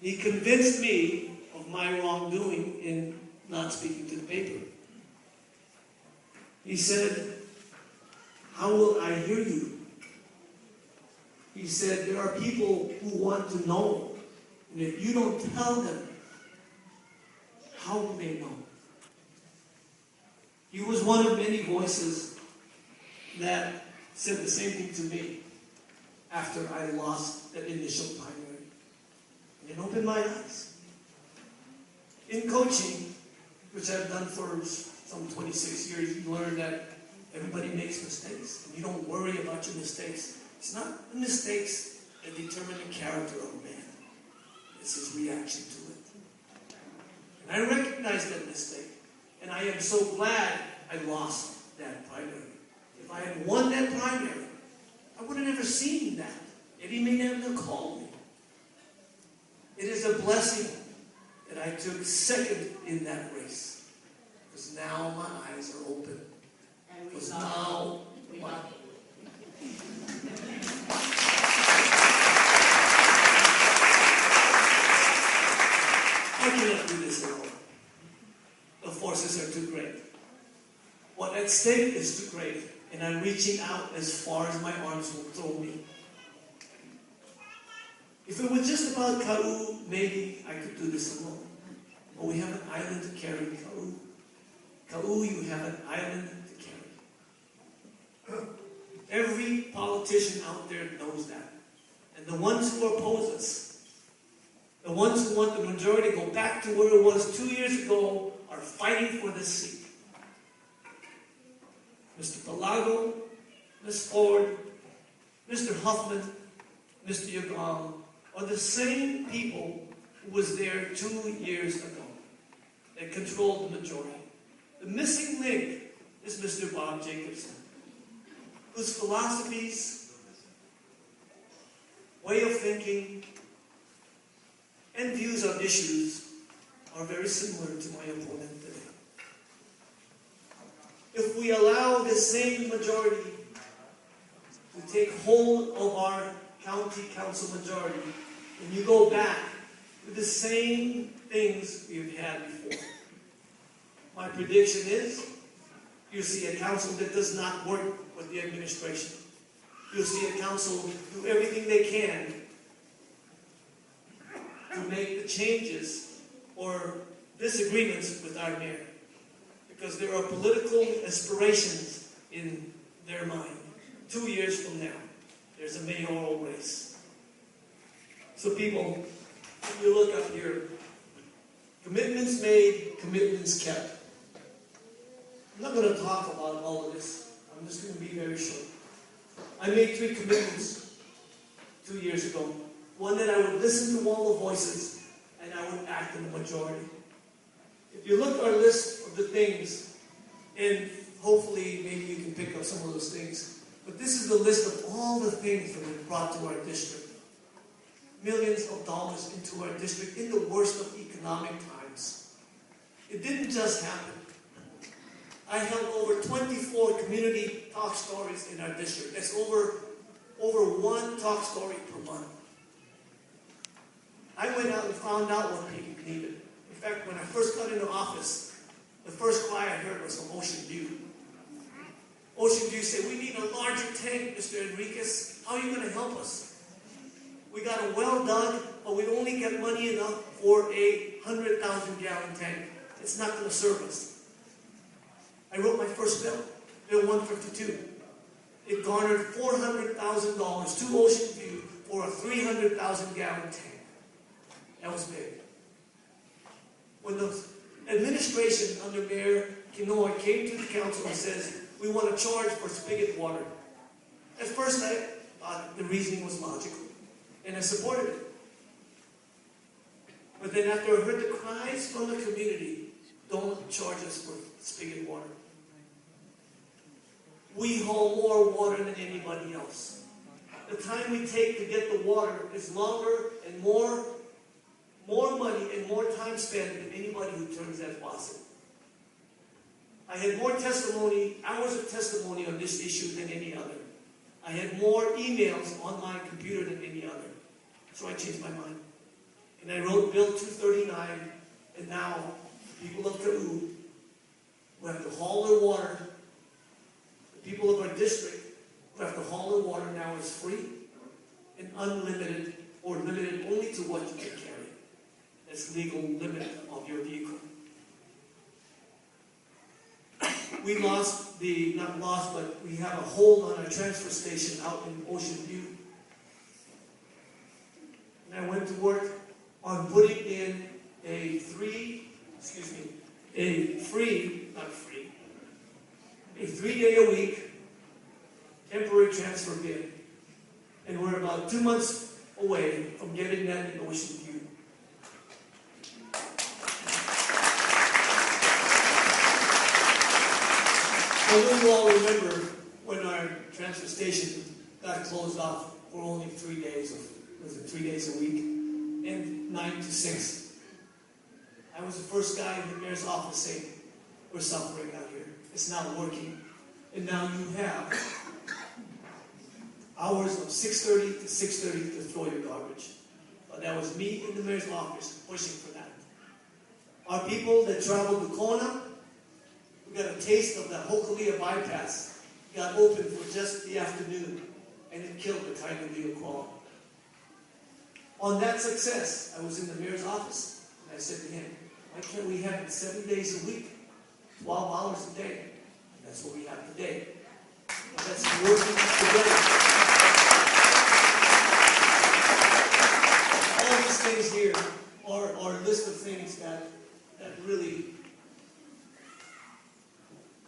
He convinced me of my wrongdoing in not speaking to the paper. He said, "How will I hear you?" He said, "There are people who want to know, and if you don't tell them, how will they know?" He was one of many voices that said the same thing to me after I lost that initial primary. And it opened my eyes. In coaching, which I've done for some 26 years, you learn that everybody makes mistakes. And you don't worry about your mistakes. It's not the mistakes that determine the character of a man. It's his reaction to it. And I recognize that mistake. And I am so glad I lost that primary. If I had won that primary, I would have never seen that. Eddie may never have called me. It is a blessing that I took second in that race. Because now my eyes are open. Because now I cannot do this alone. The forces are too great. What at stake is too great, and I'm reaching out as far as my arms will throw me. If it was just about Kau, maybe I could do this alone. But we have an island to carry, Kau. Kau, you have an island to carry. Every politician out there knows that. And the ones who oppose us, the ones who want the majority to go back to where it was 2 years ago, are fighting for this seat. Mr. Palago, Ms. Ford, Mr. Huffman, Mr. Yagam are the same people who was there 2 years ago that controlled the majority. The missing link is Mr. Bob Jacobson, whose philosophies, way of thinking, and views on issues are very similar to my opponent today. If we allow the same majority to take hold of our county council majority, and you go back to the same things we've had before, my prediction is you'll see a council that does not work with the administration. You'll see a council do everything they can to make the changes or disagreements with our mayor. Because there are political aspirations in their mind. 2 years from now, there's a mayoral race. So people, if you look up here, commitments made, commitments kept. I'm not going to talk about all of this. I'm just going to be very short. I made 3 commitments 2 years ago. One, that I would listen to all the voices and I would act in the majority. If you look at our list of the things, and hopefully maybe you can pick up some of those things, but this is the list of all the things that were brought to our district. Millions of dollars into our district in the worst of economic times. It didn't just happen. I held over 24 community talk stories in our district. That's over 1 talk story per month. I went out and found out what people needed. In fact, when I first got into office, the first cry I heard was from Ocean View. Ocean View said, "We need a larger tank, Mr. Enriquez. How are you going to help us? We got a well dug, but we only get money enough for a 100,000-gallon tank. It's not going to serve us." I wrote my first bill, Bill 152. It garnered $400,000 to Ocean View for a 300,000-gallon tank. That was big. When the administration under Mayor Kinoy came to the council and says, "We want to charge for spigot water," at first I thought the reasoning was logical, and I supported it. But then after I heard the cries from the community, "Don't charge us for spigot water. We haul more water than anybody else. The time we take to get the water is longer and more money and more time spent than anybody who turns that faucet." I had more testimony, hours of testimony on this issue than any other. I had more emails on my computer than any other. So I changed my mind. And I wrote Bill 239, and now the people of Ka'u, who have to haul their water, the people of our district who have to haul their water now is free and unlimited, or limited only to what you can carry. That's legal limit of your vehicle. We not lost, but we have a hold on our transfer station out in Ocean View. And I went to work on putting in a three-day-a-week temporary transfer bin. And we're about 2 months away from getting that in Ocean View. I know you all remember when our transfer station got closed off for only 3 days, was it 3 days a week, and 9 to 6. I was the first guy in the mayor's office saying, we're suffering out here. It's not working. And now you have hours of 6:30 to 6:30 to throw your garbage. But that was me in the mayor's office pushing for that. Our people that travel to Kona, we got a taste of the Hokulea bypass. Got open for just the afternoon, and it killed the Kainalea crawl. On that success, I was in the mayor's office, and I said to him, why can't we have it 7 days a week, 12 hours a day? And that's what we have today. And that's working together. All these things here are a list of things that really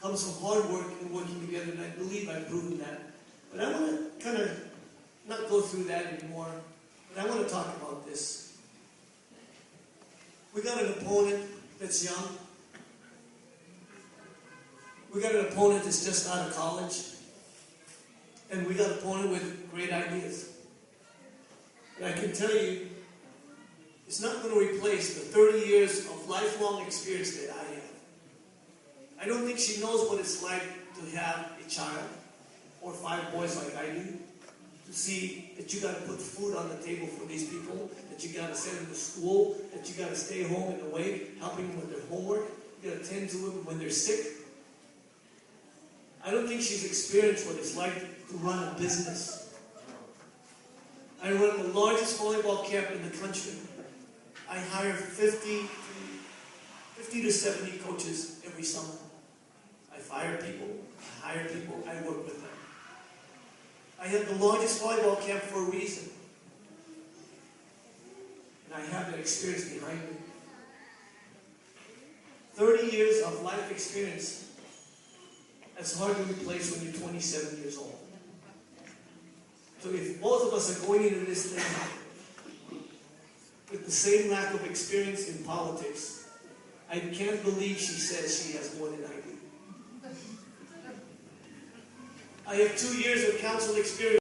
comes from hard work and working together, and I believe I've proven that. But I want to kind of not go through that anymore, but I want to talk about this. We got an opponent that's young. We got an opponent that's just out of college. And we got an opponent with great ideas. And I can tell you, it's not going to replace the 30 years of lifelong experience that I have. I don't think she knows what it's like to have a child, or 5 boys like I do, to see that you got to put food on the table for these people, that you got to send them to school, that you got to stay home and away, helping them with their homework, you got to tend to them when they're sick. I don't think she's experienced what it's like to run a business. I run the largest volleyball camp in the country. I hire 50 to 70 coaches every summer. I fire people, I hire people, I work with them. I have the largest volleyball camp for a reason. And I have that experience behind me. 30 years of life experience, that's hard to replace when you're 27 years old. So if both of us are going into this thing with the same lack of experience in politics, I can't believe she says she has more than I do. I have 2 years of council experience.